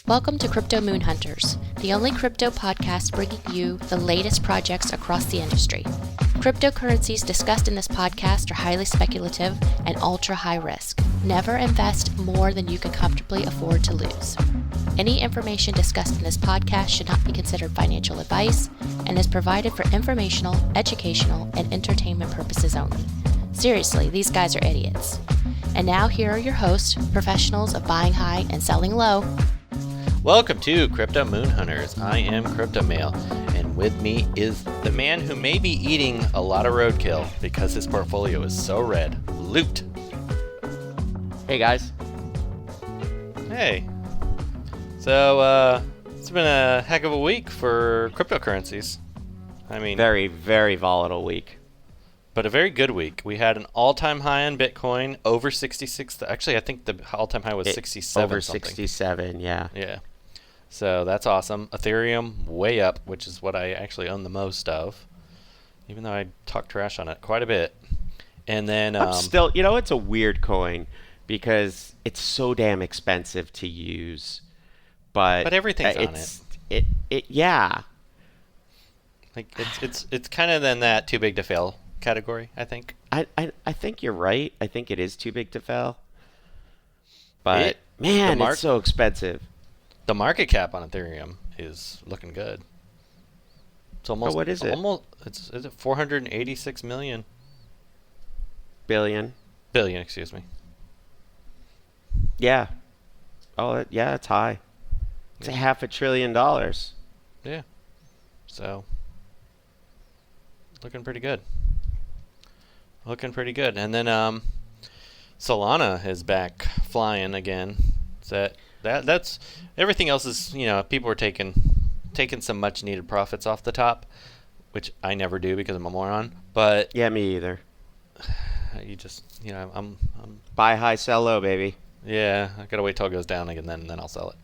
Welcome to Crypto Moon Hunters, the only crypto podcast bringing you the latest projects across the industry. Cryptocurrencies discussed in this podcast are highly speculative and ultra high risk. Never invest more than you can comfortably afford to lose. Any information discussed in this podcast should not be considered financial advice and is provided for informational, educational, and entertainment purposes only. Seriously, these guys are idiots. And now here are your hosts, professionals of buying high and selling low. Welcome to Crypto Moon Hunters. I am Crypto Mail, and with me is the man who may be eating a lot of roadkill because his portfolio is so red, Loot. Hey guys. Hey. So, it's been a heck of a week for cryptocurrencies. I mean, Very, very volatile week. but a very good week. We had an all-time high on Bitcoin, over 66. Actually, I think the all-time high was 67 Over something. 67, yeah. Yeah. So that's awesome. Ethereum way up, which is what I actually own the most of, even though I talk trash on it quite a bit. And then I'm still, it's a weird coin because it's so damn expensive to use. But everything's on it. Yeah. Like it's kind of in that too big to fail category, I think. I think you're right. I think it is too big to fail. But it's so expensive. The market cap on Ethereum is looking good. It's almost. What is it? Is it 486 million? Billion. Billion, excuse me. Yeah. Oh, yeah, it's high. It's $500 billion. Yeah. So, looking pretty good. And then Solana is back flying again. That's everything else is, people are taking some much needed profits off the top, which I never do because I'm a moron. But Yeah, me either. you just, I'm Buy high, sell low, baby. yeah, I gotta wait till it goes down again, then I'll sell it.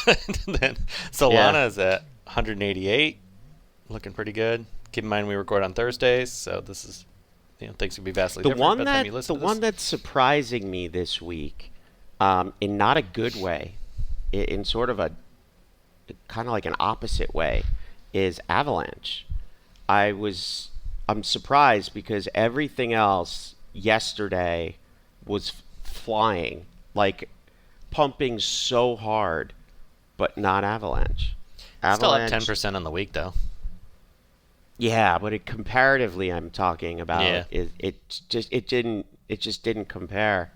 But then Solana is at 188, looking pretty good. Keep in mind we record on Thursdays, so this is, things could be vastly different by the time you listen to this. One that's surprising me this week, in not a good way, in sort of a kind of like an opposite way, is Avalanche. I'm surprised because everything else yesterday was flying, like pumping so hard, but not Avalanche. Still up 10% on the week, though. Yeah, but comparatively, I'm talking about. Yeah. It just didn't compare.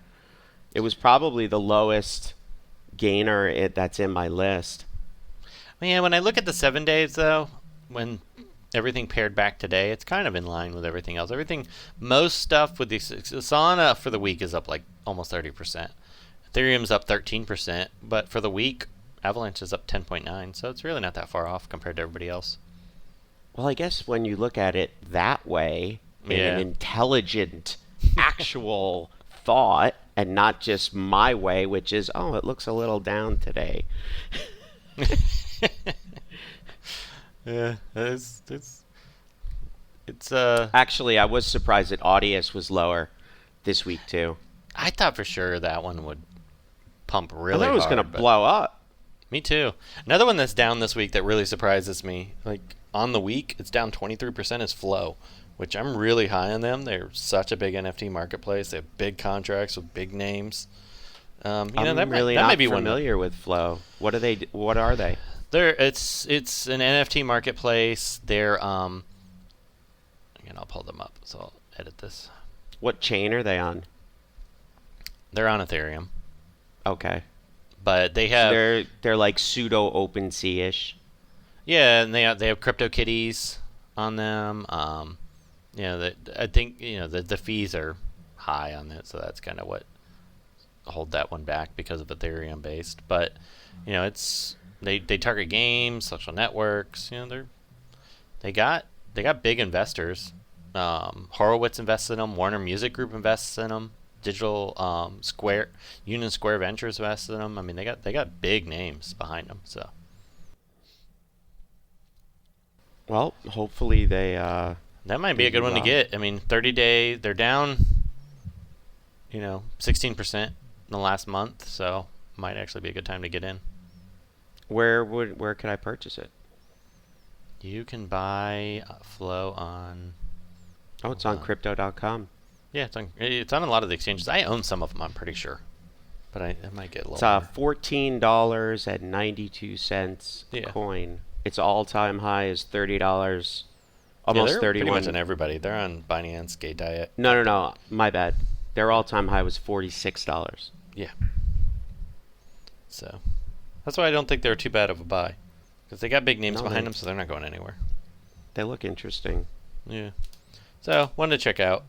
It was probably the lowest gainer that's in my list. Yeah, when I look at the 7 days, though, when everything paired back today, it's kind of in line with everything else. Most stuff with the Solana for the week is up like almost 30%. Ethereum's up 13%, but for the week, Avalanche is up 10.9%, so it's really not that far off compared to everybody else. Well, I guess when you look at it that way, in an intelligent, actual thought, and not just my way, which is, it looks a little down today. Yeah, it's Actually, I was surprised that Audius was lower this week too. I thought for sure that one would pump really hard. I thought it was going to blow up. Me too. Another one that's down this week that really surprises me, like on the week, it's down 23%, is Flow, which I'm really high on them. They're such a big NFT marketplace. They have big contracts with big names. I'm really not familiar with Flow. What are they? It's an NFT marketplace. They're again, I'll pull them up, so I'll edit this. What chain are they on? They're on Ethereum. Okay. But they have they're like pseudo OpenSea-ish. Yeah, and they have CryptoKitties on them. I think the fees are high on it, so that's kind of what hold that one back because of Ethereum based. But it's they target games, social networks. They got big investors. Horowitz invests in them. Warner Music Group invests in them. Union Square Ventures invests in them. I mean, they got big names behind them. So. Well, hopefully they. That might be a good one to get. I mean, 30-day, they're down, 16% in the last month, so might actually be a good time to get in. Where could I purchase it? You can buy Flow on. Oh, it's on crypto.com. Yeah, it's on a lot of the exchanges. I own some of them, I'm pretty sure, but I might get a little. It's $14.92 a coin. Its all-time high is $30. Almost 31. Pretty much on everybody. They're on Binance, Gay Diet. No. My bad. Their all-time high was $46. Yeah. So that's why I don't think they're too bad of a buy, because they got big names behind them, so they're not going anywhere. They look interesting. Yeah. So wanted to check out.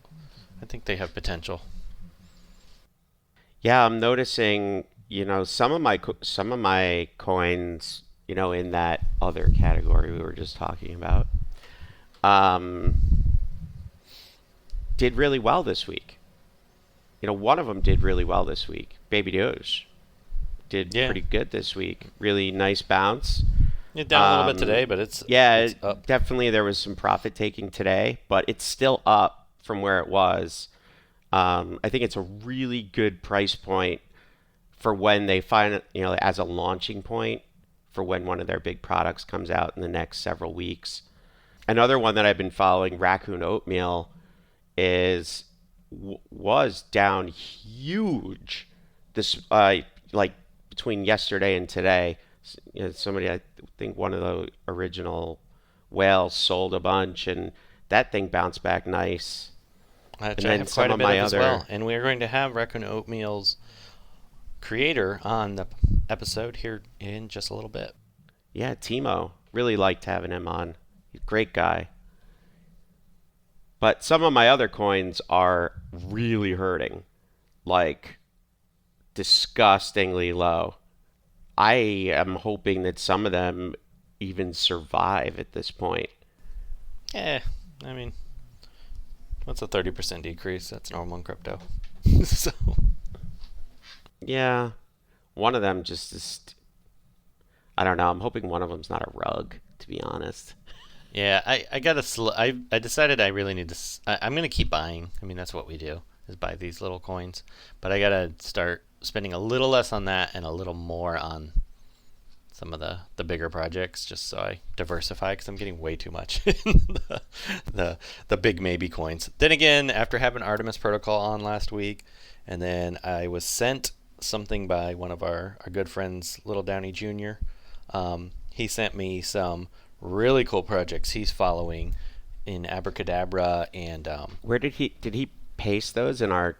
I think they have potential. Yeah, I'm noticing. Some of my coins. In that other category we were just talking about, did really well this week. One of them did really well this week. Baby Doge did pretty good this week. Really nice bounce. Yeah, down a little bit today, but it's up. Definitely there was some profit taking today, but it's still up from where it was. I think it's a really good price point for when they find it, as a launching point for when one of their big products comes out in the next several weeks. Another one that I've been following, Raccoon Oatmeal, was down huge this between yesterday and today. Somebody, I think one of the original whales sold a bunch, and that thing bounced back nice. And then some of my other, as well. And we're going to have Raccoon Oatmeal's creator on the episode here in just a little bit. Yeah, Teemo. Really liked having him on. Great guy. But some of my other coins are really hurting. Like, disgustingly low. I am hoping that some of them even survive at this point. I mean, what's a 30% decrease? That's normal in crypto. So. Yeah. One of them just is... I don't know. I'm hoping one of them's not a rug, to be honest. Yeah, I got I decided I really need to... I'm going to keep buying. I mean, that's what we do, is buy these little coins. But I got to start spending a little less on that and a little more on some of the bigger projects, just so I diversify, because I'm getting way too much in the big maybe coins. Then again, after having Artemis Protocol on last week, and then I was sent something by one of our good friends, Little Downey Jr. He sent me some really cool projects he's following in Abracadabra, and where did he paste those in our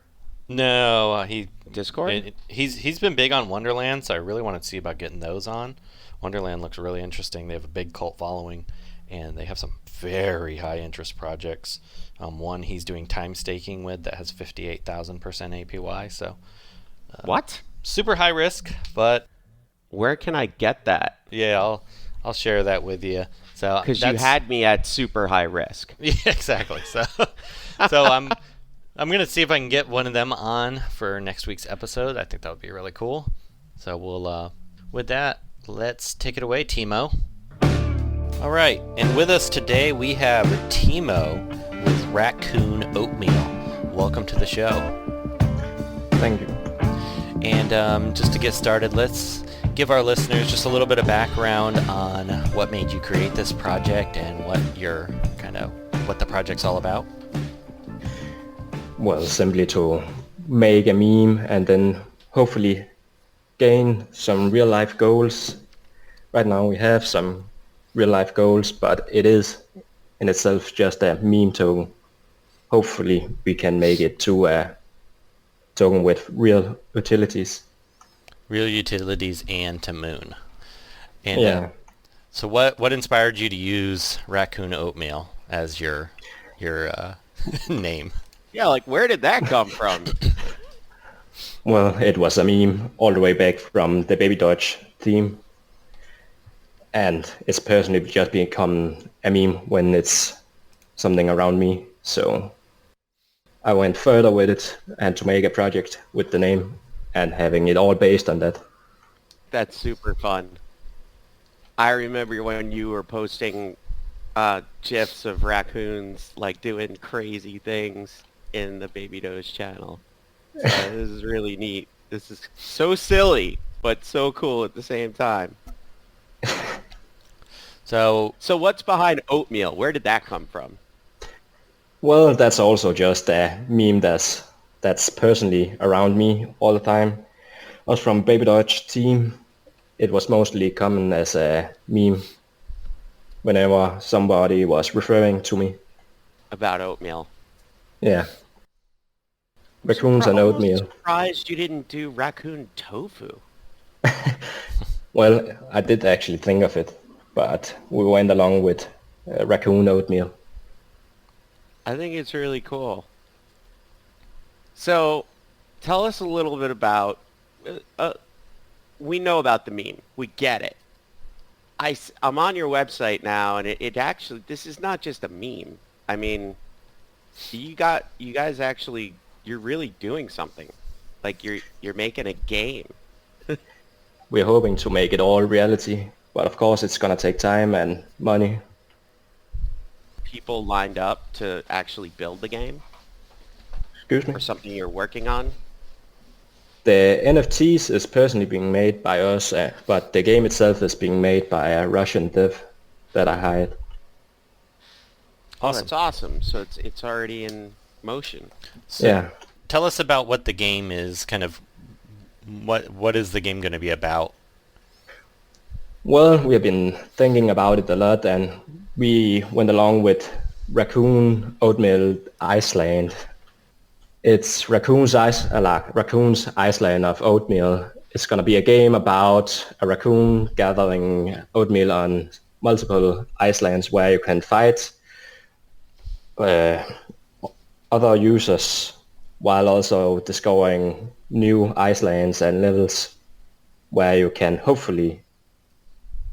he Discord? He's been big on Wonderland, so I really wanted to see about getting those on. Wonderland looks really interesting. They have a big cult following, and they have some very high interest projects. One he's doing time staking with that has 58,000% APY. So what? Super high risk, but where can I get that? Yeah, I'll share that with you. So because you had me at super high risk. Yeah, exactly. So I'm gonna see if I can get one of them on for next week's episode. I think that would be really cool. So we'll with that, let's take it away, Teemo. All right, and with us today we have Teemo with Raccoon Oatmeal. Welcome to the show. Thank you. And just to get started, let's give our listeners just a little bit of background on what made you create this project and what the project's all about. Well, simply to make a meme and then hopefully gain some real life goals. Right now we have some real life goals, but it is in itself just a meme token. Hopefully we can make it to a token with real utilities. Real utilities and to Moon. And yeah. So what inspired you to use Raccoon Oatmeal as your name? Yeah, like where did that come from? Well, it was a meme all the way back from the Baby Doge theme. And it's personally just become a meme when it's something around me. So I went further with it and to make a project with the name and having it all based on that. That's super fun. I remember when you were posting GIFs of raccoons like doing crazy things in the Baby Doge channel. This is really neat. This is so silly, but so cool at the same time. So So what's behind oatmeal? Where did that come from? Well, that's also just a meme that's personally around me all the time. I was from Baby Dodge team. It was mostly common as a meme whenever somebody was referring to me. About oatmeal. Yeah, raccoons and Almost oatmeal. surprised you didn't do raccoon tofu. Well, I did actually think of it, but we went along with raccoon oatmeal. I think it's really cool. So, tell us a little bit about. We know about the meme. We get it. I'm on your website now, and it actually, this is not just a meme. I mean, you guys actually, you're really doing something. Like you're making a game. We're hoping to make it all reality, but of course it's gonna take time and money. People lined up to actually build the game Excuse me? or something you're working on. The NFTs is personally being made by us, but the game itself is being made by a Russian dev that I hired. Oh, that's awesome. So it's already in motion. So Yeah. tell us about what the game is, kind of what is the game going to be about? Well, we have been thinking about it a lot, and we went along with Raccoon Oatmeal Iceland. It's Raccoon's Iceland of oatmeal. It's going to be a game about a raccoon gathering oatmeal on multiple islands where you can fight other users while also discovering new islands and levels where you can hopefully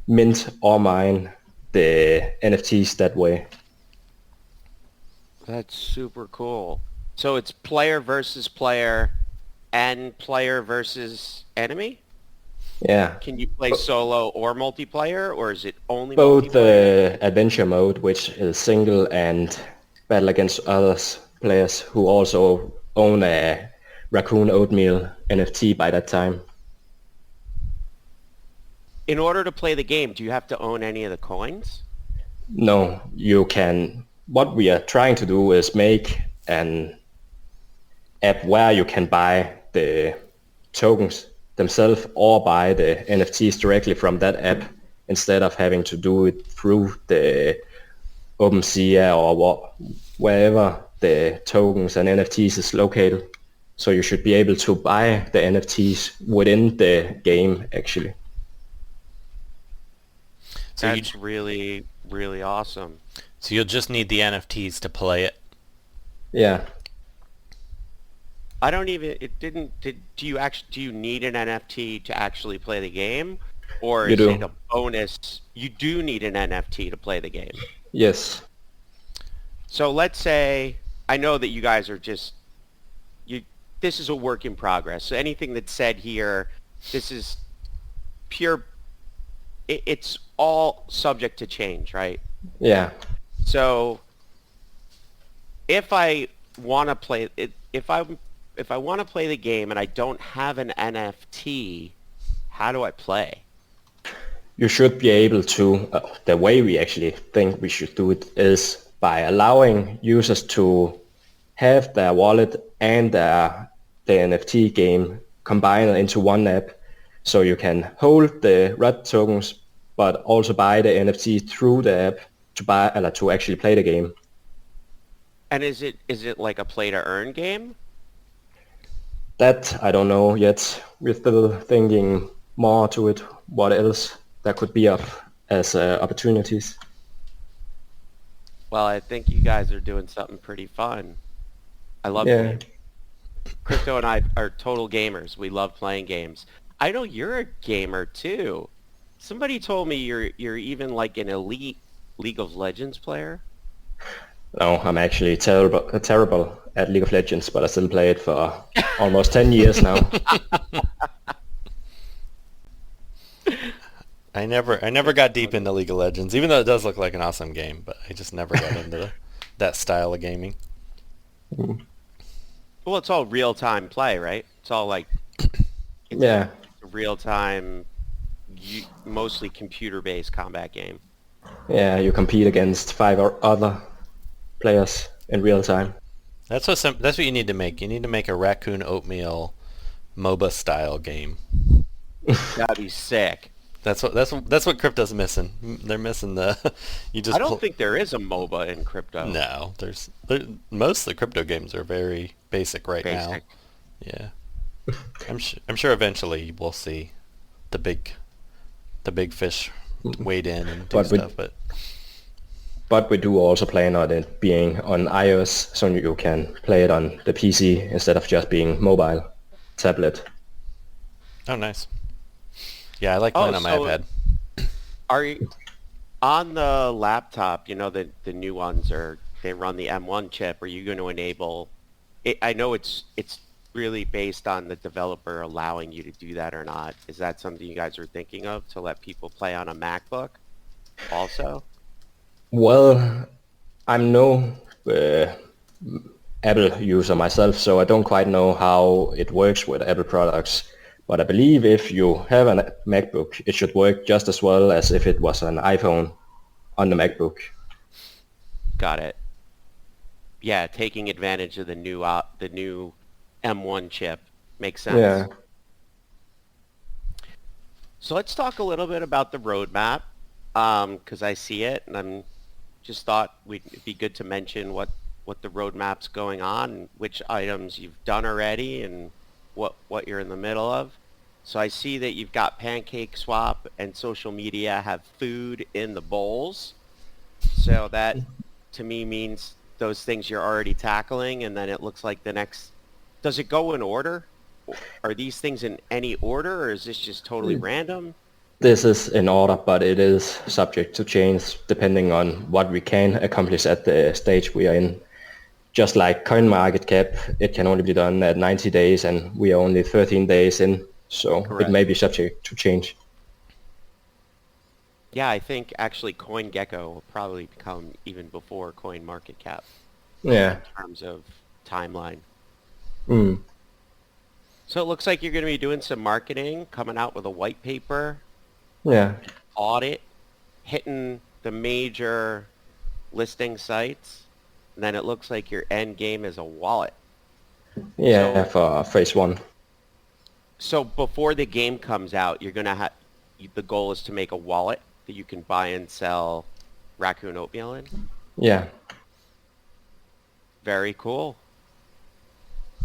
mint or mine the NFTs that way. That's super cool. So it's player versus player and player versus enemy? Yeah. Can you play solo or multiplayer, or is it only Both multiplayer? the adventure mode, which is single, and battle against others players who also own a Raccoon Oatmeal NFT by that time. In order to play the game, do you have to own any of the coins? No, you can. What we are trying to do is make an app where you can buy the tokens themselves or buy the NFTs directly from that app instead of having to do it through the OpenSea or wherever the tokens and NFTs is located. So you should be able to buy the NFTs within the game, actually. So That's really, really awesome. So you'll just need the NFTs to play it. Yeah. I don't even. Do you need an NFT to actually play the game, or You is do. it a bonus? You do need an NFT to play the game. Yes. So let's say I know that you guys are just you. This is a work in progress. So anything that's said here, this is pure. It's all subject to change, right? Yeah. So if I want to play it, if I want to play the game and I don't have an NFT, how do I play? You should be able to, the way we actually think we should do it is by allowing users to have their wallet and the NFT game combined into one app. So you can hold the red tokens, but also buy the NFT through the app to actually play the game. And is it like a play to earn game? That I don't know yet. We're still thinking more to it. What else that could be up as opportunities? Well, I think you guys are doing something pretty fun. I love the Yeah. game. Crypto and I are total gamers. We love playing games. I know you're a gamer too. Somebody told me you're even like an elite League of Legends player. No, I'm actually terrible at League of Legends, but I still play it for almost 10 years now. I never got deep into League of Legends, even though it does look like an awesome game, but I just never got into that style of gaming. Well, it's all real-time play, right? It's all like Yeah. real-time, mostly computer-based combat game. Yeah, you compete against 5 or other players in real time. That's what you need to make. You need to make a Raccoon Oatmeal MOBA style game. That'd be sick. That's what crypto's missing. They're missing the you just I don't think there is a MOBA in crypto. No, most of the crypto games are very basic right now. Basic. Yeah. I'm sure eventually we'll see the big fish wade in and do stuff, But we do also plan on it being on iOS, so you can play it on the PC instead of just being mobile, tablet. Oh, nice. Yeah, I like playing on my iPad. Are you on the laptop? You know the new ones they run the M1 chip. Are you going to enable? I know it's really based on the developer allowing you to do that or not. Is that something you guys are thinking of to let people play on a MacBook? Also. Well, I'm no Apple user myself, so I don't quite know how it works with Apple products. But I believe if you have a MacBook, it should work just as well as if it was an iPhone on the MacBook. Got it. Yeah, taking advantage of the new M1 chip makes sense. Yeah. So let's talk a little bit about the roadmap, because I see it, and I'm just thought it'd be good to mention what the roadmap's going on, which items you've done already, and what you're in the middle of. So I see that you've got Pancake Swap and social media have food in the bowls. So that to me means those things you're already tackling, and then it looks like the next. Does it go in order? Are these things in any order, or is this just totally random? This is in order, but it is subject to change depending on what we can accomplish at the stage we are in. Just like CoinMarketCap, it can only be done at 90 days, and we are only 13 days in, so Correct. It may be subject to change. Yeah, I think actually CoinGecko will probably become even before CoinMarketCap. Yeah. In terms of timeline. Mm. So it looks like you're going to be doing some marketing, coming out with a white paper, Yeah. audit, hitting the major listing sites, and then it looks like your end game is a wallet. Yeah, for phase 1. So before the game comes out, you're going to have, the goal is to make a wallet that you can buy and sell Raccoon Oatmeal in? Yeah. Very cool.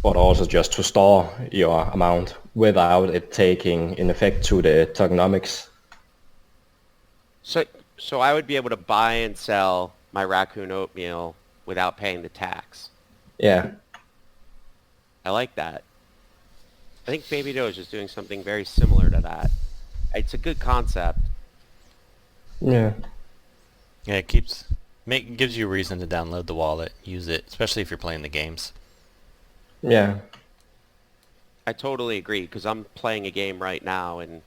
But also just to store your amount without it taking in effect to the tokenomics. So I would be able to buy and sell my Raccoon Oatmeal without paying the tax. Yeah. I like that. I think Baby Doge is doing something very similar to that. It's a good concept. Yeah. Yeah, it gives you a reason to download the wallet, use it, especially if you're playing the games. Yeah. I totally agree, because I'm playing a game right now, and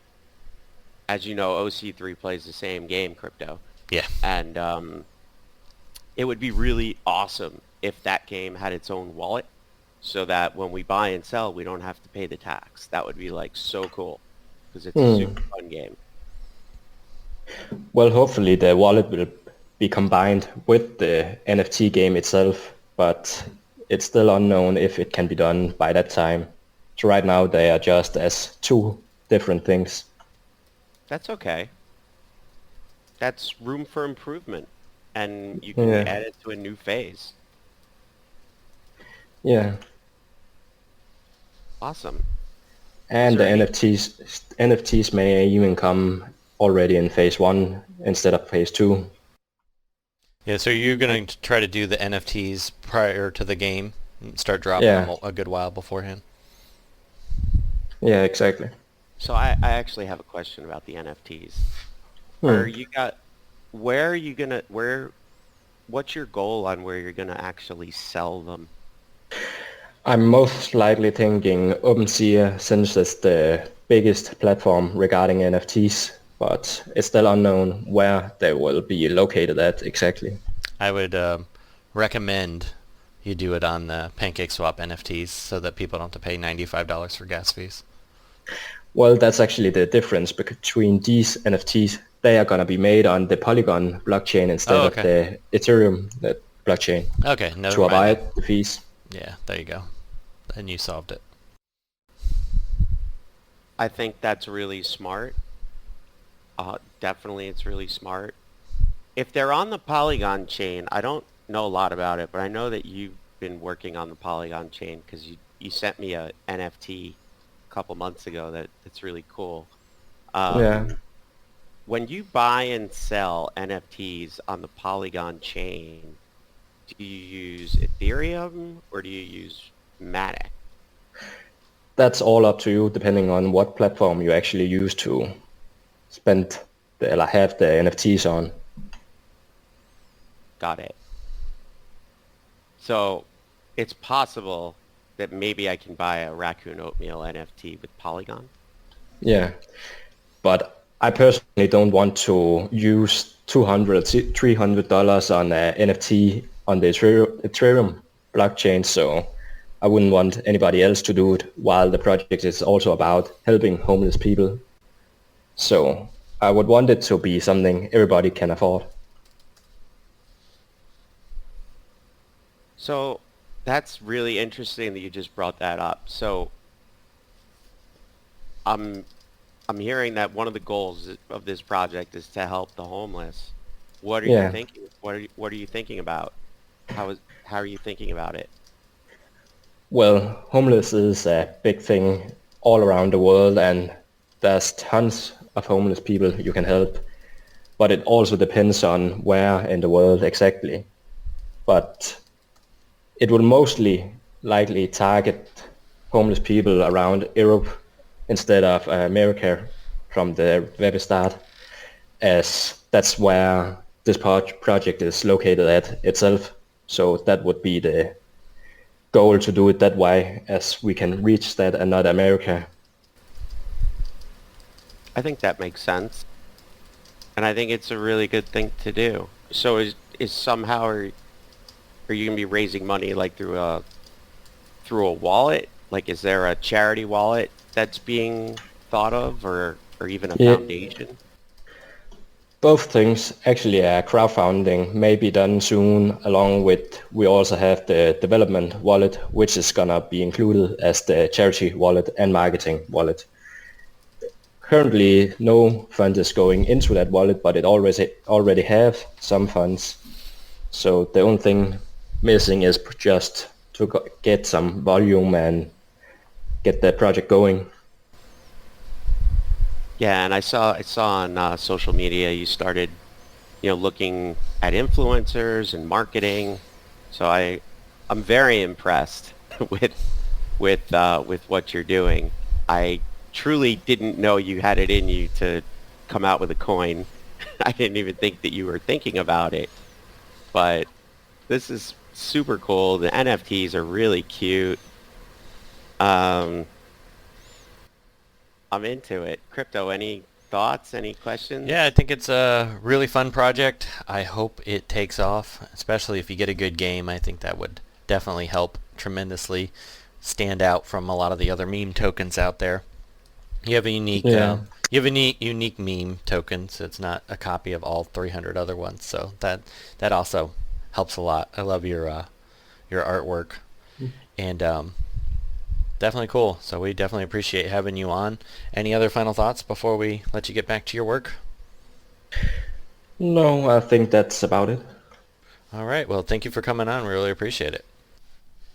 as you know, OC3 plays the same game, Crypto. Yeah. And it would be really awesome if that game had its own wallet, so that when we buy and sell, we don't have to pay the tax. That would be like so cool, because it's a super fun game. Well, hopefully the wallet will be combined with the NFT game itself, but it's still unknown if it can be done by that time. So right now they are just as two different things. That's okay. That's room for improvement, and you can add it to a new phase. Yeah. Awesome. And the NFTs may even come already in phase 1 instead of phase 2. Yeah, so you're going to try to do the NFTs prior to the game and start dropping them a good while beforehand? Yeah, exactly. So I actually have a question about the NFTs. What's your goal on where you're going to actually sell them? I'm most likely thinking OpenSea, since it's the biggest platform regarding NFTs, but it's still unknown where they will be located at exactly. I would recommend you do it on the Pancake Swap NFTs so that people don't have to pay $95 for gas fees. Well, that's actually the difference between these NFTs they are gonna be made on the Polygon blockchain instead of the Ethereum blockchain. Okay, never to mind avoid that. the fees. Yeah, there you go. And you solved it. I think that's really smart. Definitely, it's really smart. If they're on the Polygon chain, I don't know a lot about it, but I know that you've been working on the Polygon chain because you sent me a NFT a couple months ago that's really cool. Yeah. When you buy and sell NFTs on the Polygon chain, do you use Ethereum or do you use Matic? That's all up to you, depending on what platform you actually use to spend have the NFTs on. Got it. So it's possible that maybe I can buy a Raccoon Oatmeal NFT with Polygon? Yeah, but I personally don't want to use $200, $300 on an NFT on the Ethereum blockchain, so I wouldn't want anybody else to do it, while the project is also about helping homeless people. So I would want it to be something everybody can afford. So that's really interesting that you just brought that up. So I'm hearing that one of the goals of this project is to help the homeless. What are you thinking? What are you thinking about? How are you thinking about it? Well, homeless is a big thing all around the world, and there's tons of homeless people you can help. But it also depends on where in the world exactly. But it will mostly likely target homeless people around Europe instead of America from the very start, as that's where this project is located at itself. So that would be the goal, to do it that way, as we can reach that and not America. I think that makes sense. And I think it's a really good thing to do. So is somehow are you going to be raising money like through a wallet? Like, is there a charity wallet that's being thought of, or even a foundation? Both things. Actually, crowdfunding may be done soon, along with we also have the development wallet, which is gonna be included as the charity wallet and marketing wallet. Currently, no fund is going into that wallet, but it already have some funds. So the only thing missing is just to get some volume and get the project going. Yeah, and I saw on social media you started, looking at influencers and marketing. So I'm very impressed with what you're doing. I truly didn't know you had it in you to come out with a coin. I didn't even think that you were thinking about it. But this is super cool. The NFTs are really cute. I'm into it. Crypto, any thoughts, any questions? Yeah, I think it's a really fun project. I hope it takes off, especially if you get a good game. I think that would definitely help tremendously stand out from a lot of the other meme tokens out there. You have a unique unique meme token, so it's not a copy of all 300 other ones. So that also helps a lot. I love your artwork, and definitely cool. So we definitely appreciate having you on. Any other final thoughts before we let you get back to your work? No, I think that's about it. All right. Well, thank you for coming on. We really appreciate it.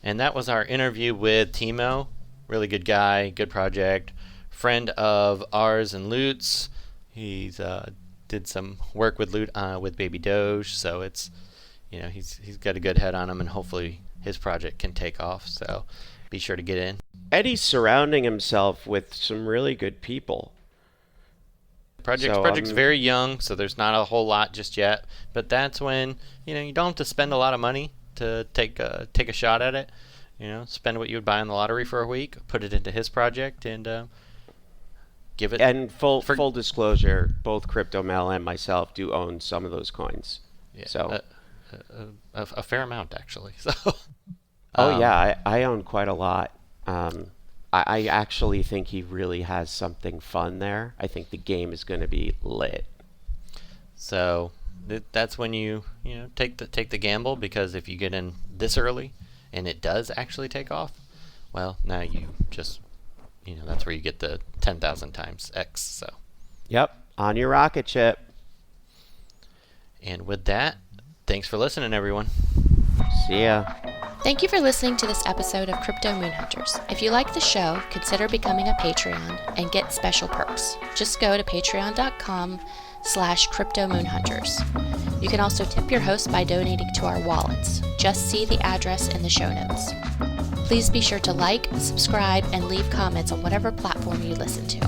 And that was our interview with Teemo. Really good guy, good project, friend of ours and Loot's. He's did some work with Loot with Baby Doge, so it's he's got a good head on him, and hopefully his project can take off. So be sure to get in. Eddie's surrounding himself with some really good people. Project's very young, so there's not a whole lot just yet. But that's when you don't have to spend a lot of money to take a shot at it. Spend what you would buy in the lottery for a week, put it into his project, and give it. And full disclosure, both CryptoMel and myself do own some of those coins. Yeah, so a fair amount actually. So. Yeah, I own quite a lot. I actually think he really has something fun there. I think the game is going to be lit. So that's when you take the gamble, because if you get in this early and it does actually take off, well, now you just that's where you get the 10,000 times X. So. Yep, on your rocket ship. And with that, thanks for listening, everyone. See ya. Thank you for listening to this episode of Crypto Moonhunters. If you like the show, consider becoming a Patreon and get special perks. Just go to patreon.com/cryptomoonhunters. You can also tip your host by donating to our wallets. Just see the address in the show notes. Please be sure to like, subscribe, and leave comments on whatever platform you listen to.